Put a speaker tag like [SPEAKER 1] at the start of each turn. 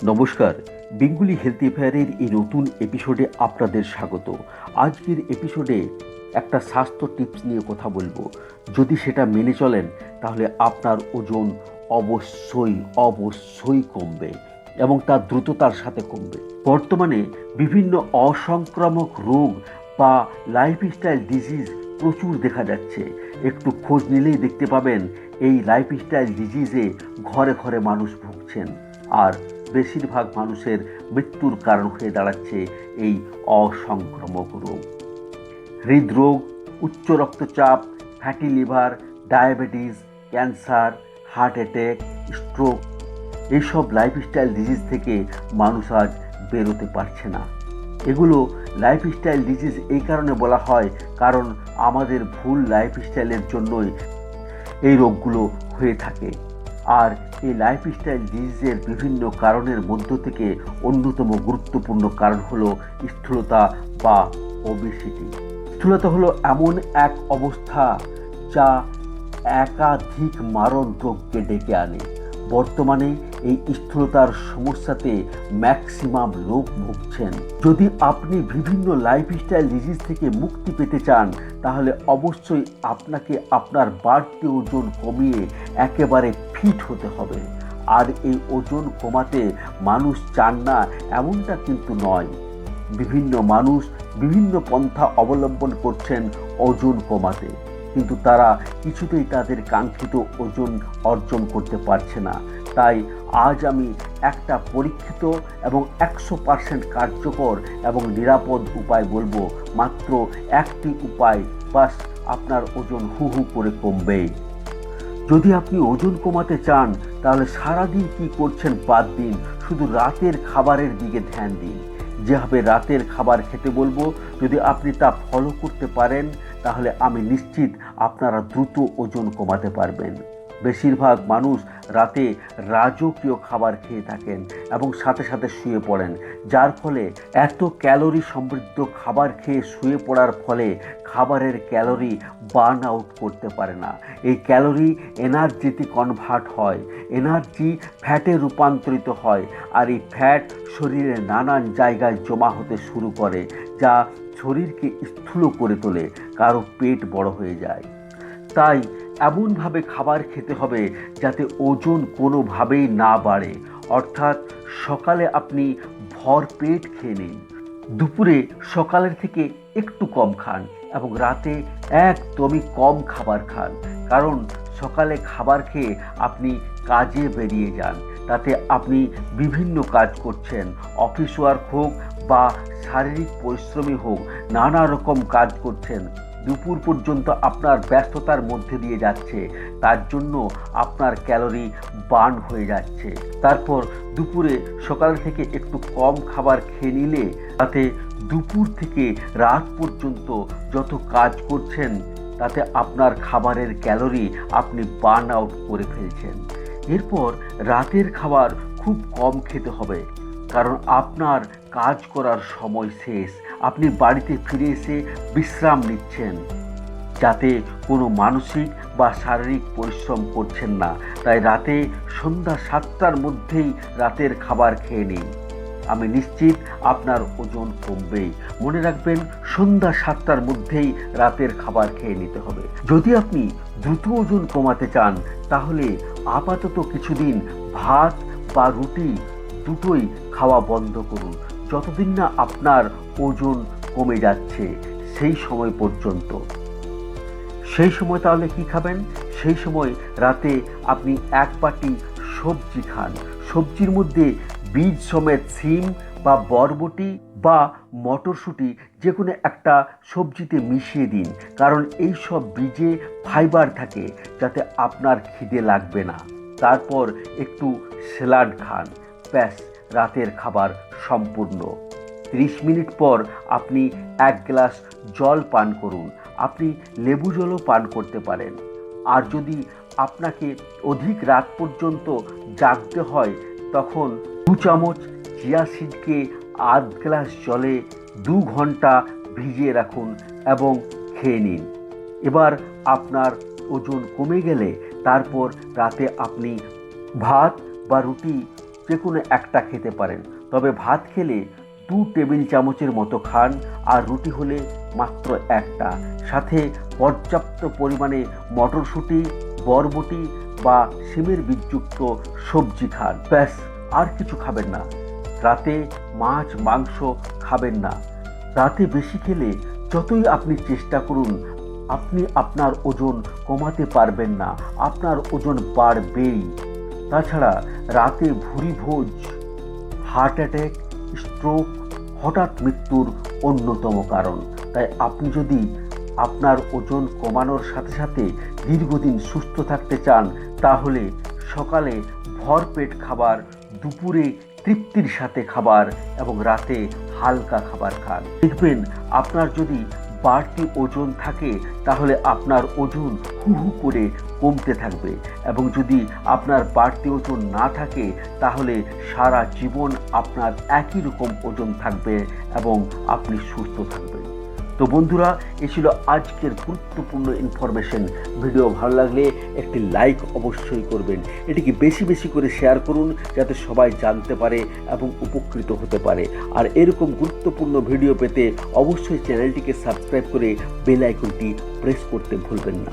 [SPEAKER 1] নমস্কার, Bengali health অ্যাফেয়ারের এই নতুন এপিসোডে আপনাদের স্বাগত। আজকের এপিসোডে একটা স্বাস্থ্য টিপস নিয়ে কথা বলবো। যদি সেটা মেনে চলেন তাহলে আপনার ওজন অবশ্যই অবশ্যই কমবে এবং তার দ্রুততার সাথে কমবে। বর্তমানে বিভিন্ন অসংক্রামক রোগ বা লাইফস্টাইল ডিজিজ প্রচুর দেখা যাচ্ছে। একটু খোঁজ নিলেই দেখতে পাবেন এই লাইফস্টাইল ডিজিজে ঘরে ঘরে মানুষ ভুগছেন, আর বেশিরভাগ মানুষের মৃত্যুর কারণ হয়ে দাঁড়াচ্ছে এই অসংক্রামক রোগ। হৃদরোগ, উচ্চ রক্তচাপ, fatty liver, diabetes, cancer, heart attack, stroke, এইসব লাইফস্টাইল ডিজিজ থেকে মানুষ আজ বেরোতে পারছে না। এগুলো লাইফস্টাইল ডিজিজ এই কারণে বলা হয় কারণ আমাদের ভুল লাইফস্টাইলের জন্যই এই রোগগুলো হয়ে থাকে। আর এই লাইফস্টাইল ডিজিজের বিভিন্ন কারণের মধ্য থেকে অন্যতম গুরুত্বপূর্ণ কারণ হলো স্থূলতা বা ওবেসিটি। স্থূলতা হলো এমন এক অবস্থা যা একাধিক মারণ রোগকে ডেকে আনে। বর্তমানে এই স্থূলতার সমস্যাতে ম্যাক্সিমাম লোক ভুগছেন। যদি আপনি বিভিন্ন লাইফস্টাইল ডিজিজ থেকে মুক্তি পেতে চান তাহলে অবশ্যই আপনাকে আপনার বাড়তি ওজন কমিয়ে একেবারে ফিট হতে হবে। আর এই ওজন কমাতে মানুষ চান না এমনটা কিন্তু নয়। বিভিন্ন মানুষ বিভিন্ন পন্থা অবলম্বন করছেন ওজন কমাতে, কিন্তু তারা কিছুতেই তাদের কাঙ্ক্ষিত ওজন অর্জন করতে পারছে না। তাই আজ আমি একটা পরীক্ষিত এবং 100% কার্যকর এবং নিরাপদ উপায় বলবো। মাত্র একটি উপায়, বাস আপনার ওজন হু হু করে কমবে। যদি আপনি ওজন কমাতে চান তাহলে সারাদিন কি করছেন বাদ দিন, শুধু রাতের খাবারের দিকে ধ্যান দিন। যেভাবে রাতের খাবার খেতে বলবো, যদি আপনি তা ফলো করতে পারেন তাহলে আমি নিশ্চিত আপনারা দ্রুত ওজন কমাতে পারবেন। বেশিরভাগ মানুষ রাতে রাজকীয় খাবার খেয়ে থাকেন এবং সাথে সাথে শুয়ে পড়েন, যার ফলে এত ক্যালোরি সমৃদ্ধ খাবার খেয়ে শুয়ে পড়ার ফলে খাবারের ক্যালোরি বার্ন আউট করতে পারে না। এই ক্যালোরি এনার্জিতে কনভার্ট হয়, এনার্জি ফ্যাটে রূপান্তরিত হয়, আর এই ফ্যাট শরীরের নানান জায়গায় জমা হতে শুরু করে, যা শরীরকে স্থূল করে তোলে, কারো পেট বড় হয়ে যায়। তাই এমনভাবে খাবার খেতে হবে যাতে ওজন কোনোভাবেই না বাড়ে। অর্থাৎ সকালে আপনি ভরপেট খেয়ে নিন, দুপুরে সকালের থেকে একটু কম খান এবং রাতে একদমই কম খাবার খান। কারণ সকালে খাবার খেয়ে আপনি কাজে বেরিয়ে যান, তাতে আপনি বিভিন্ন কাজ করছেন, অফিস ওয়ার্ক হোক বা শারীরিক পরিশ্রমই হোক, নানা রকম কাজ করছেন। দুপুর পর্যন্ত আপনার ব্যস্ততার মধ্যে দিয়ে যাচ্ছে, তার জন্য আপনার ক্যালোরি বার্ন হয়ে যাচ্ছে। তারপর দুপুরে সকাল থেকে একটু কম খাবার খেয়ে নিলে তাতে দুপুর থেকে রাত পর্যন্ত যত কাজ করছেন তাতে আপনার খাবারের ক্যালোরি আপনি বার্ন আউট করে ফেলছেন। এরপর রাতের খাবার খুব কম খেতে হবে, কারণ আপনার কাজ করার সময় শেষ। আপনি বাড়িতে ফিরে এসে বিশ্রাম নিচ্ছেন, যাতে কোনো মানসিক বা শারীরিক পরিশ্রম করছেন না। তাই রাতে সন্ধ্যা 7টার মধ্যেই রাতের খাবার খেয়ে নিন। আমি নিশ্চিত আপনার ওজন কমবেই। মনে রাখবেন, সন্ধ্যা 7টার মধ্যেই রাতের খাবার খেয়ে নিতে হবে। যদি আপনি দ্রুত ওজন কমাতে চান তাহলে আপাতত কিছুদিন ভাত বা রুটি দুটোই খাওয়া বন্ধ করুন, যতদিন না আপনার ওজন কমে যাচ্ছে সেই সময় পর্যন্ত। সেই সময় তাহলে কি খাবেন? সেই সময় রাতে আপনি এক বাটি সবজি খান। সবজির মধ্যে বীজ সমেত সিম বা বরবটি বা মটরশুঁটি যে কোনো একটা সবজিতে মিশিয়ে দিন, কারণ এই সব বীজে ফাইবার থাকে, যাতে আপনার খিদে লাগবে না। তারপর একটু স্যালাড খান, ব্যাস রাতের খাবার সম্পূর্ণ। 30 মিনিট পর আপনি 1 গ্লাস জল পান করুন। আপনি লেবু জলও পান করতে পারেন। আর যদি আপনাকে অধিক রাত পর্যন্ত জাগতে হয় তখন 2 চামচ চিয়া সিডকে 1/2 গ্লাস জলে 2 ঘন্টা ভিজিয়ে রাখুন এবং খেয়ে নিন। এবার আপনার ওজন কমে গেলে তারপর রাতে আপনি ভাত বা রুটি যে কোনো একটা খেতে পারেন, তবে ভাত খেলে 2 টেবিল চামচের মতো খান, আর রুটি হলে মাত্র একটা। সাথে পর্যাপ্ত পরিমাণে মটরশুঁটি, বরবটি বা শিমের বীজযুক্ত সবজি খান। ব্যাস, আর কিছু খাবেন না। রাতে মাছ মাংস খাবেন না। রাতে বেশি খেলে যতই আপনি চেষ্টা করুন, আপনি আপনার ওজন কমাতে পারবেন না, আপনার ওজন বাড়বেই। তাছাড়া রাতে ভুরি ভোজ হার্ট অ্যাটাক, স্ট্রোক, হঠাৎ মৃত্যুর অন্যতম কারণ। তাই আপনি যদি আপনার ওজন কমানোর সাথে সাথে দীর্ঘদিন সুস্থ থাকতে চান, তাহলে সকালে ভরপেট খাবার, দুপুরে তৃপ্তির সাথে খাবার এবং রাতে হালকা খাবার খান। দেখবেন আপনার যদি বাড়তি ওজন থাকে তাহলে আপনার ওজন হু হু করে কমতে থাকবে, এবং যদি আপনার বাড়তি ওজন না থাকে তাহলে সারা জীবন আপনার একই রকম ওজন থাকবে এবং আপনি সুস্থ থাকবেন। তো বন্ধুরা, এই ছিল আজকের গুরুত্বপূর্ণ ইনফরমেশন। ভিডিও ভালো লাগলে একটি লাইক অবশ্যই করবেন, এটিকে বেশি বেশি করে শেয়ার করুন যাতে সবাই জানতে পারে এবং উপকৃত হতে পারে। আর এরকম গুরুত্বপূর্ণ ভিডিও পেতে অবশ্যই চ্যানেলটিকে সাবস্ক্রাইব করে বেল আইকনটি প্রেস করতে ভুলবেন না।